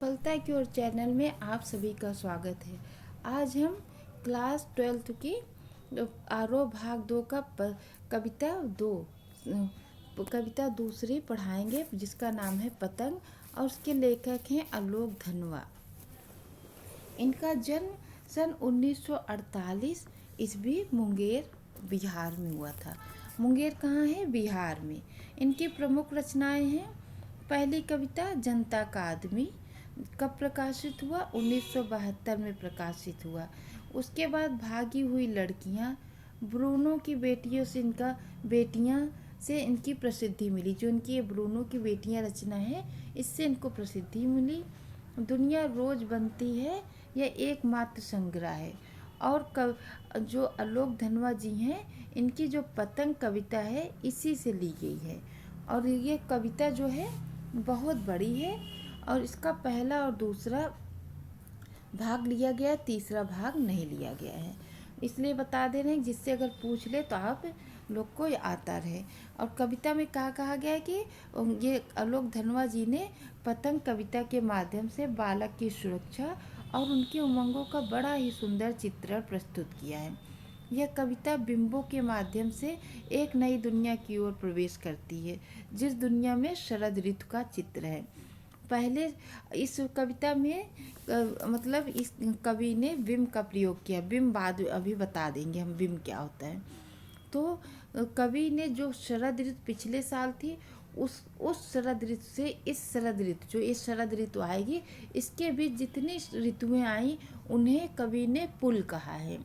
सफलता की ओर चैनल में आप सभी का स्वागत है। आज हम क्लास 12th की आरोह भाग 2 का कविता 2 कविता दूसरी पढ़ाएंगे, जिसका नाम है पतंग, और उसके लेखक हैं आलोक धनवा। इनका जन्म सन 1948 ईस्वी मुंगेर बिहार में हुआ था। मुंगेर कहाँ है? बिहार में। इनकी प्रमुख रचनाएं हैं। पहली कविता जनता का आदमी कब प्रकाशित हुआ? 1972 में प्रकाशित हुआ। उसके बाद भागी हुई लड़कियां, ब्रूनो की बेटियां से इनकी प्रसिद्धि मिली। जो इनकी ये ब्रूनो की बेटियां रचना है, इससे इनको प्रसिद्धि मिली। दुनिया रोज बनती है, यह एकमात्र संग्रह है। और जो आलोक धनवा जी हैं, इनकी जो पतंग कविता है, इसी से ली गई है। और ये कविता जो है बहुत बड़ी है, और इसका पहला और दूसरा भाग लिया गया है, तीसरा भाग नहीं लिया गया है। इसलिए बता दे रहे हैं, जिससे अगर पूछ ले तो आप लोग को आता रहे। और कविता में कहा गया है कि ये आलोक धनवा जी ने पतंग कविता के माध्यम से बालक की सुरक्षा और उनके उमंगों का बड़ा ही सुंदर चित्रण प्रस्तुत किया है। यह कविता बिंबों के माध्यम से एक नई दुनिया की ओर प्रवेश करती है, जिस दुनिया में शरद ऋतु का चित्र है। पहले इस कविता में मतलब इस कवि ने बिंब का प्रयोग किया। बिंब बाद अभी बता देंगे हम बिंब क्या होता है। तो कवि ने जो शरद ऋतु पिछले साल थी, उस शरद ऋतु से इस शरद ऋतु, जो इस शरद ऋतु आएगी, इसके बीच जितनी ऋतुएं आई, उन्हें कवि ने पुल कहा है।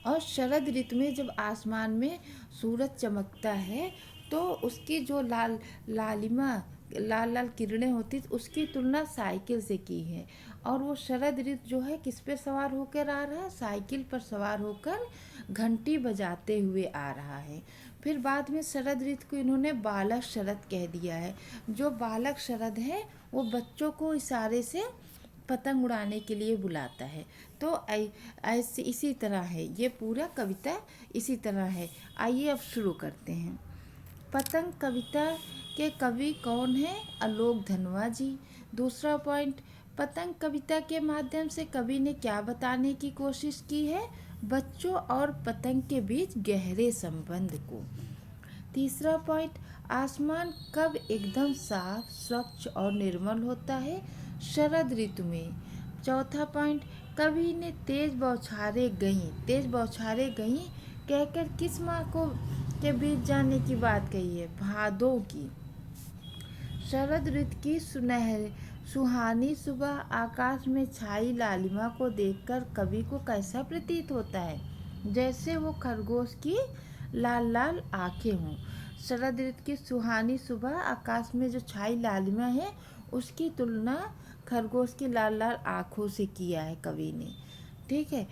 और शरद ऋतु में जब आसमान में सूरज चमकता है, तो उसकी जो लाल लाल किरणें होती, उसकी तुलना साइकिल से की है। और वो शरद ऋतु जो है किस पे सवार होकर आ रहा है? साइकिल पर सवार होकर घंटी बजाते हुए आ रहा है। फिर बाद में शरद ऋतु को इन्होंने बालक शरद कह दिया है। जो बालक शरद है, वो बच्चों को इशारे से पतंग उड़ाने के लिए बुलाता है। तो ऐसे इसी तरह है, ये पूरा कविता इसी तरह है। आइए अब शुरू करते हैं। पतंग कविता के कवि कौन है? आलोक धनवा जी। दूसरा पॉइंट, पतंग कविता के माध्यम से कवि ने क्या बताने की कोशिश की है? बच्चों और पतंग के बीच गहरे संबंध को। तीसरा पॉइंट, आसमान कब एकदम साफ, स्वच्छ और निर्मल होता है? शरद ऋतु में। चौथा पॉइंट, कवि ने तेज बौछारें गई कहकर किस माह को के बीच जाने की बात कही है? भादों की। शरद ऋतु की सुहानी सुबह आकाश में छाई लालिमा को देखकर कवि को कैसा प्रतीत होता है? जैसे वो खरगोश की लाल लाल आंखें हों। शरद ऋतु की सुहानी सुबह आकाश में जो छाई लालिमा है, उसकी तुलना खरगोश की लाल लाल आँखों से किया है कवि ने। ठीक है।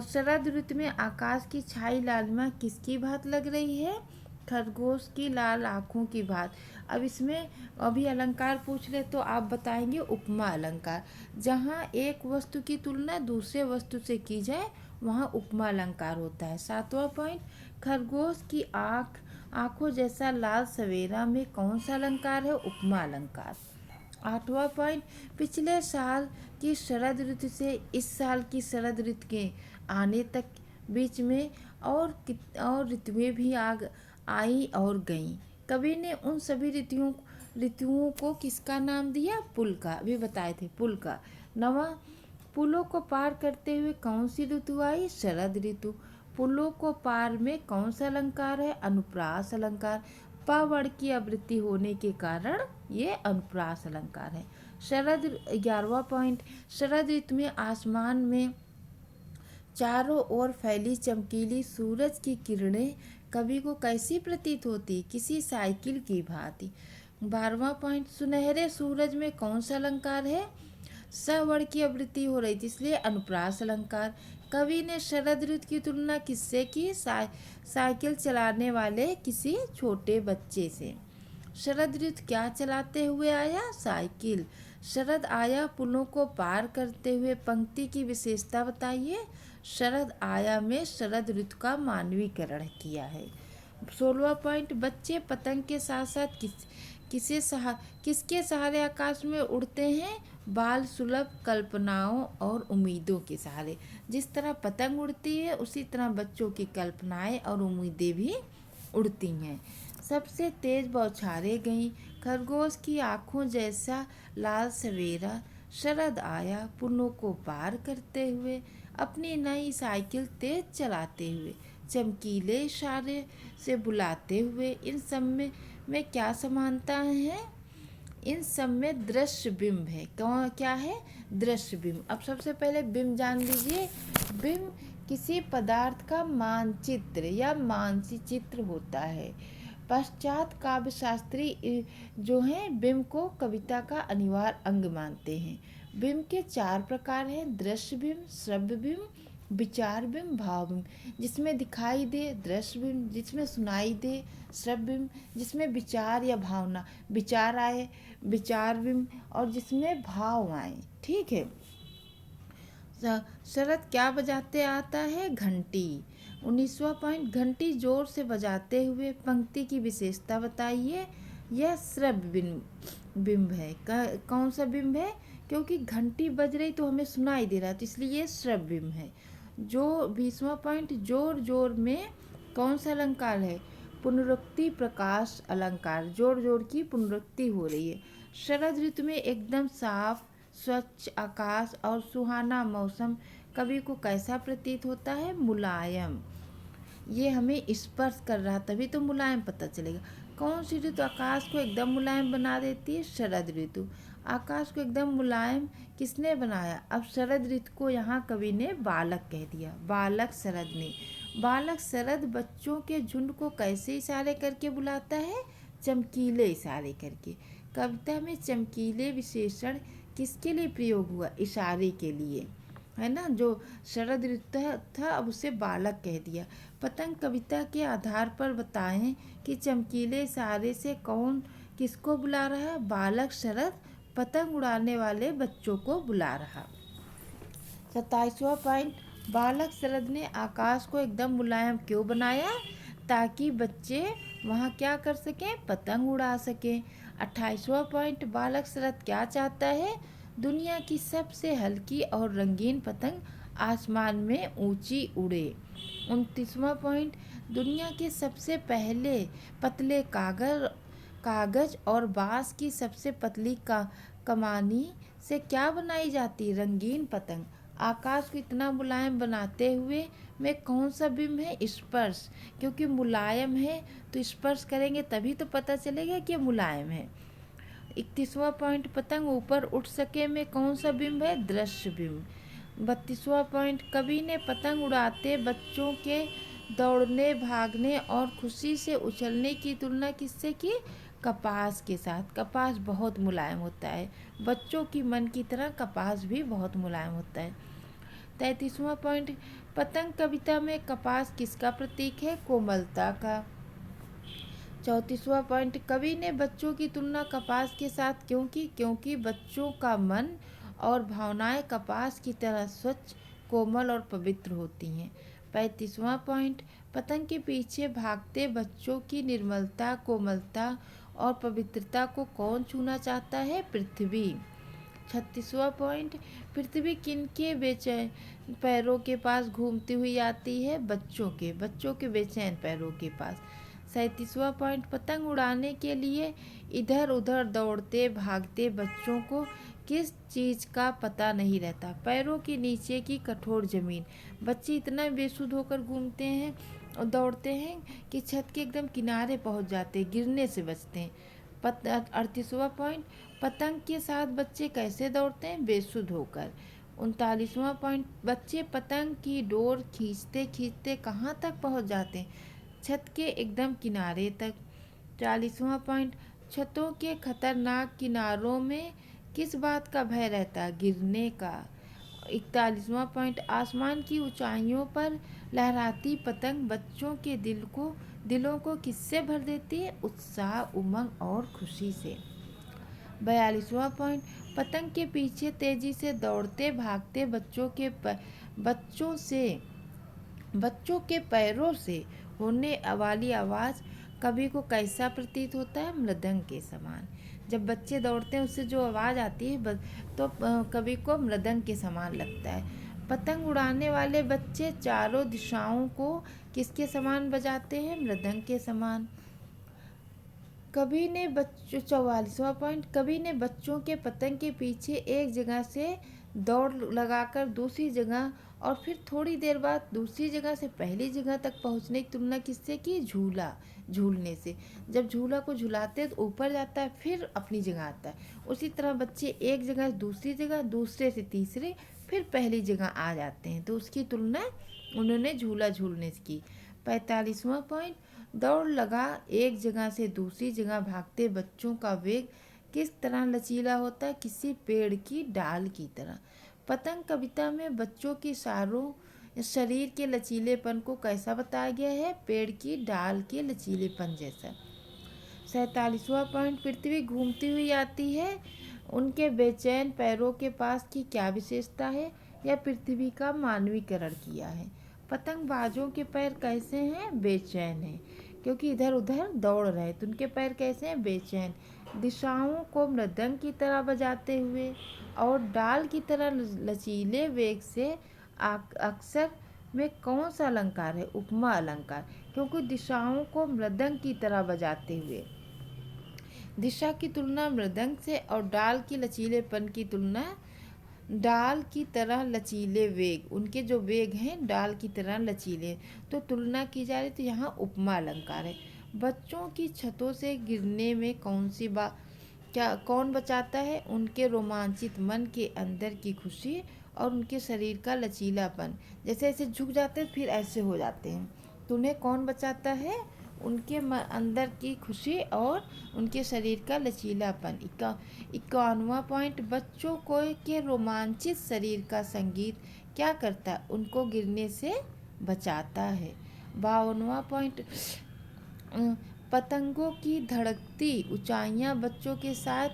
शरद ऋतु में आकाश की छाई लालिमा किसकी भांति लग रही है? खरगोश की लाल आँखों की भांति। अब इसमें अभी अलंकार पूछ ले तो आप बताएंगे उपमा अलंकार। जहाँ एक वस्तु की तुलना दूसरे वस्तु से की जाए, वहाँ उपमा अलंकार होता है। सातवां पॉइंट, खरगोश की आँखों जैसा लाल सवेरा में कौन सा अलंकार है? उपमा अलंकार। आठवां पॉइंट, पिछले साल की शरद ऋतु से इस साल की शरद ऋतु के आने तक बीच में और ऋतुएं भी आई और गईं। कवि ने उन सभी ऋतुओं को किसका नाम दिया? पुल का। अभी बताए थे, पुल का। नवा, पुलों को पार करते हुए कौन सी ऋतु आई? शरद ऋतु। पुलों को पार में कौन सा अलंकार है? अनुप्रास अलंकार। पवर्ण की आवृत्ति होने के कारण ये अनुप्रास अलंकार है। 11वां पॉइंट, शरद ऋतु में आसमान में चारों ओर फैली चमकीली सूरज की किरणें कवि को कैसी प्रतीत होती? किसी साइकिल की भांति। 12वां पॉइंट, सुनहरे सूरज में कौन सा अलंकार है? सवर्ण की आवृत्ति हो रही थी, इसलिए अनुप्रास अलंकार। कवि ने शरद ऋतु की तुलना किससे की? साइकिल चलाने वाले किसी छोटे बच्चे से। शरद ऋतु क्या चलाते हुए आया? साइकिल। शरद आया पुलों को पार करते हुए पंक्ति की विशेषता बताइए। शरद आया में शरद ऋतु का मानवीकरण किया है। 16वां पॉइंट, बच्चे पतंग के साथ साथ किसके सहारे आकाश में उड़ते हैं? बाल सुलभ कल्पनाओं और उम्मीदों के सहारे। जिस तरह पतंग उड़ती है उसी तरह बच्चों की कल्पनाएं और उम्मीदें भी उड़ती हैं। सबसे तेज बौछारें गईं, खरगोश की आंखों जैसा लाल सवेरा। शरद आया पुलों को पार करते हुए, अपनी नई साइकिल तेज चलाते हुए, चमकीले इशारे से बुलाते हुए। इन सब में क्या समानता है? इन सब में दृश्य बिंब है। क्या है? दृश्य बिंब। अब सबसे पहले बिंब जान लीजिए। बिंब किसी पदार्थ का मानचित्र या मानसीचित्र होता है। पश्चात काव्यशास्त्री जो हैं बिंब को कविता का अनिवार्य अंग मानते हैं। बिंब के 4 प्रकार हैं: दृश्य बिंब, श्रव्य बिंब, विचार बिंब, भाव बिंब। जिसमें दिखाई दे दृश्य बिंब, जिसमें सुनाई दे श्रव्य बिंब, जिसमें विचार या भावना विचार आए विचार बिंब, और जिसमें भाव आए। ठीक है। शरद क्या बजाते आता है? घंटी। 19वां पॉइंट, घंटी जोर से बजाते हुए पंक्ति की विशेषता बताइए। यह श्रव्य बिंब है। कौन सा बिंब है? क्योंकि घंटी बज रही तो हमें सुनाई दे रहा है, तो इसलिए ये श्रव्य बिंब है। जो 20वां पॉइंट, जोर जोर में कौन सा अलंकार है? पुनरुक्ति प्रकाश अलंकार। जोर जोर की पुनरुक्ति हो रही है। शरद ऋतु में एकदम साफ स्वच्छ आकाश और सुहाना मौसम कवि को कैसा प्रतीत होता है? मुलायम। ये हमें स्पर्श कर रहा, तभी तो मुलायम पता चलेगा। कौन सी ऋतु आकाश को एकदम मुलायम बना देती है? शरद ऋतु। आकाश को एकदम मुलायम किसने बनाया? अब शरद ऋतु को यहाँ कवि ने बालक कह दिया। बालक शरद ने। बालक शरद बच्चों के झुंड को कैसे इशारे करके बुलाता है? चमकीले इशारे करके। कविता में चमकीले विशेषण किसके लिए प्रयोग हुआ? इशारे के लिए, है ना। जो शरद ऋतु था अब उसे बालक कह दिया। पतंग कविता के आधार पर बताएं कि चमकीले इशारे से कौन किसको बुला रहा है? बालक शरद पतंग उड़ाने वाले बच्चों को बुला रहा। 27वां पॉइंट, बालक शरद ने आकाश को एकदम मुलायम क्यों बनाया? ताकि बच्चे वहाँ क्या कर सकें? पतंग उड़ा सकें। 28वां पॉइंट, बालक शरद क्या चाहता है? दुनिया की सबसे हल्की और रंगीन पतंग आसमान में ऊंची उड़े। 29वां पॉइंट, दुनिया के सबसे पहले पतले कागज और बांस की सबसे पतली कमानी से क्या बनाई जाती? रंगीन पतंग। आकाश को इतना मुलायम बनाते हुए में कौन सा बिंब है? स्पर्श। क्योंकि मुलायम है तो स्पर्श करेंगे तभी तो पता चलेगा कि मुलायम है। 31वां पॉइंट, पतंग ऊपर उठ सके में कौन सा बिंब है? दृश्य बिंब। 32वां पॉइंट, कवि ने पतंग उड़ाते बच्चों के दौड़ने भागने और खुशी से उछलने की तुलना किससे की? कपास के साथ। कपास बहुत मुलायम होता है। बच्चों की मन की तरह कपास भी बहुत मुलायम होता है। 33वां पॉइंट, पतंग कविता में कपास किसका प्रतीक है? कोमलता का। 34वां पॉइंट, कवि ने बच्चों की तुलना कपास के साथ क्यों की? क्योंकि बच्चों का मन और भावनाएं कपास की तरह स्वच्छ, कोमल और पवित्र होती हैं। 35वां पॉइंट, पतंग के पीछे भागते बच्चों की निर्मलता, कोमलता और पवित्रता को कौन छूना चाहता है? पृथ्वी। 36वां पॉइंट, पृथ्वी किनके बेचैन पैरों के पास घूमती हुई आती है? बच्चों के बेचैन पैरों के पास। 37वां पॉइंट, पतंग उड़ाने के लिए इधर उधर दौड़ते भागते बच्चों को किस चीज़ का पता नहीं रहता? पैरों के नीचे की कठोर जमीन। बच्चे इतना बेसुध होकर घूमते हैं और दौड़ते हैं कि छत के एकदम किनारे पहुंच जाते हैं, गिरने से बचते हैं। 38वां पॉइंट, पतंग के साथ बच्चे कैसे दौड़ते हैं? बेसुध होकर। 39वां पॉइंट, बच्चे पतंग की डोर खींचते खींचते कहाँ तक पहुंच जाते हैं? छत के एकदम किनारे तक। 40वां पॉइंट, छतों के खतरनाक किनारों में किस बात का भय रहता है? गिरने का। 41वां पॉइंट, आसमान की ऊंचाइयों पर लहराती पतंग बच्चों के दिलों को किससे भर देती है? उत्साह, उमंग और खुशी से। 42वां पॉइंट, पतंग के पीछे तेजी से दौड़ते भागते बच्चों के पैरों से होने वाली आवाज़ कवि को कैसा प्रतीत होता है? मृदंग के समान। जब बच्चे दौड़ते हैं उससे जो आवाज़ आती है तो कवि को मृदंग के समान लगता है। पतंग उड़ाने वाले बच्चे चारों दिशाओं को किसके समान बजाते हैं? मृदंग के समान। कवि ने 44वां पॉइंट, कवि ने बच्चों के पतंग के पीछे एक जगह से दौड़ लगाकर दूसरी जगह और फिर थोड़ी देर बाद दूसरी जगह से पहली जगह तक पहुंचने की तुलना किससे की? झूलने से। जब झूला को झुलाते हैं तो ऊपर जाता है, फिर अपनी जगह आता है। उसी तरह बच्चे एक जगह से दूसरी जगह, दूसरे से तीसरे, फिर पहली जगह आ जाते हैं, तो उसकी तुलना उन्होंने झूला झूलने से की। 45वां पॉइंट, दौड़ लगा एक जगह से दूसरी जगह भागते बच्चों का वेग किस तरह लचीला होता है? किसी पेड़ की डाल की तरह। पतंग कविता में बच्चों के शरीर के लचीलेपन को कैसा बताया गया है? पेड़ की डाल के लचीलेपन जैसा। 47वां पॉइंट, पृथ्वी घूमती हुई आती है, उनके बेचैन पैरों के पास की क्या विशेषता है? या पृथ्वी का मानवीकरण किया है। पतंगबाजों के पैर कैसे हैं? बेचैन हैं, क्योंकि इधर उधर दौड़ रहे, तो उनके पैर कैसे हैं? बेचैन। दिशाओं को मृदंग की तरह बजाते हुए और डाल की तरह लचीले वेग से अक्सर में कौन सा अलंकार है? उपमा अलंकार, क्योंकि दिशाओं को मृदंग की तरह बजाते हुए। दिशा की तुलना मृदंग से और डाल की लचीलेपन की तुलना डाल की तरह लचीले वेग, उनके जो वेग हैं डाल की तरह लचीले, तो तुलना की जा रही, तो यहाँ उपमा अलंकार है। बच्चों की छतों से गिरने में कौन बचाता है? उनके रोमांचित मन के अंदर की खुशी और उनके शरीर का लचीलापन। जैसे ऐसे झुक जाते हैं फिर ऐसे हो जाते हैं, तो उन्हें कौन बचाता है? उनके अंदर की खुशी और उनके शरीर का लचीलापन। 51वां पॉइंट, बच्चों को के रोमांचित शरीर का संगीत क्या करता है? उनको गिरने से बचाता है। 52वां पॉइंट, पतंगों की धड़कती ऊंचाइयां बच्चों के साथ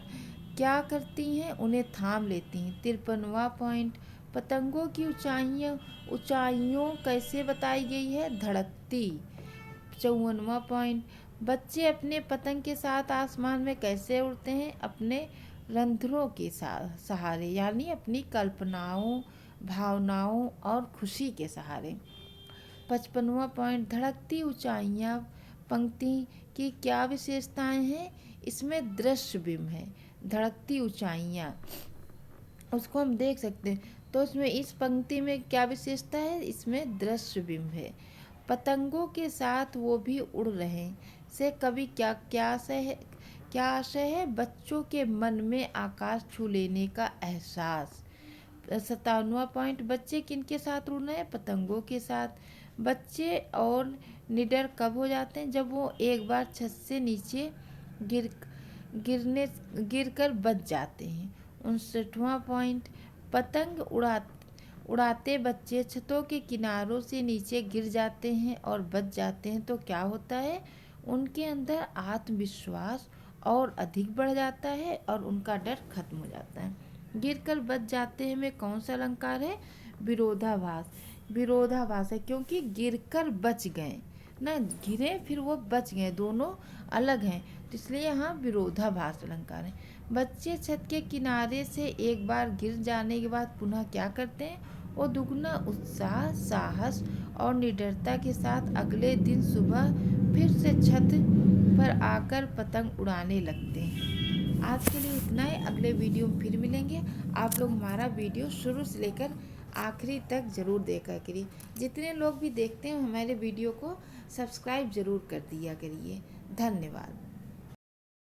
क्या करती हैं? उन्हें थाम लेती हैं। 53वां पॉइंट, पतंगों की ऊंचाइयों कैसे बताई गई है? धड़कती। 54वां पॉइंट, बच्चे अपने पतंग के साथ आसमान में कैसे उड़ते हैं? अपने रंध्रों के सहारे, यानी अपनी कल्पनाओं, भावनाओं और खुशी के सहारे। 55वां पॉइंट, धड़कती ऊंचाइयां पंक्ति की क्या विशेषताएं हैं? इसमें दृश्य बिंब है। धड़कती ऊंचाइयां, उसको हम देख सकते हैं, तो इसमें इस पंक्ति में क्या विशेषता है? इसमें दृश्य बिंब है। पतंगों के साथ वो भी उड़ रहे से कवि क्या आशय है? बच्चों के मन में आकाश छू लेने का एहसास। 57वां पॉइंट, बच्चे किनके साथ उड़ रहे हैं? पतंगों के साथ। बच्चे और निडर कब हो जाते हैं? जब वो एक बार छत से नीचे गिरकर बच जाते हैं। 59वां पॉइंट, पतंग उड़ाते बच्चे छतों के किनारों से नीचे गिर जाते हैं और बच जाते हैं, तो क्या होता है? उनके अंदर आत्मविश्वास और अधिक बढ़ जाता है और उनका डर खत्म हो जाता है। गिरकर बच जाते हैं में कौन सा अलंकार है? विरोधाभास। विरोधाभास है, क्योंकि गिरकर बच गए ना, गिरे फिर वो बच गए, दोनों अलग हैं, तो इसलिए यहाँ विरोधाभास अलंकार है। बच्चे छत के किनारे से एक बार गिर जाने के बाद पुनः क्या करते हैं? वो दुगना उत्साह, साहस और निडरता के साथ अगले दिन सुबह फिर से छत पर आकर पतंग उड़ाने लगते हैं। आज के लिए इतना ही, अगले वीडियो में फिर मिलेंगे। आप लोग हमारा वीडियो शुरू से लेकर आखिरी तक ज़रूर देखा करिए। जितने लोग भी देखते हैं हमारे वीडियो को सब्सक्राइब ज़रूर कर दिया करिए। धन्यवाद।